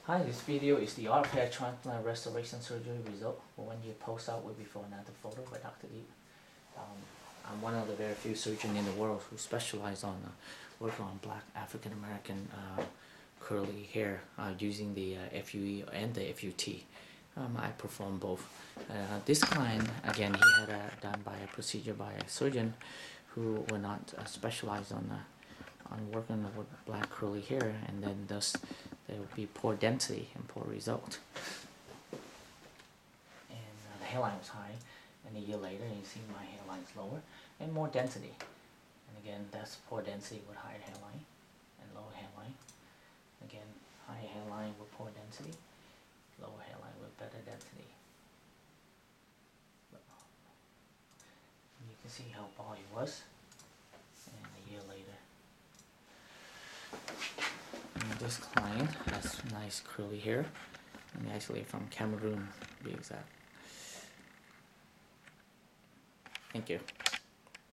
Hi, this video is the ART hair transplant restoration surgery result for 1 year post-op with before and after photo by Dr. Diep. I'm one of the very few surgeons in the world who specialize on working on black African American curly hair using the FUE and the FUT. I perform both. This client, again, he had done by a procedure by a surgeon who were not specialized on working with black curly hair, and then thus there would be poor density and poor result. And the hairline was high, and a year later you see my hairline is lower and more density. And again, that's poor density with higher hairline and lower hairline. Again, higher hairline with poor density, lower hairline with better density. And you can see how bald it was, and a year later. And this client has nice curly hair, and actually from Cameroon to be exact. Thank you.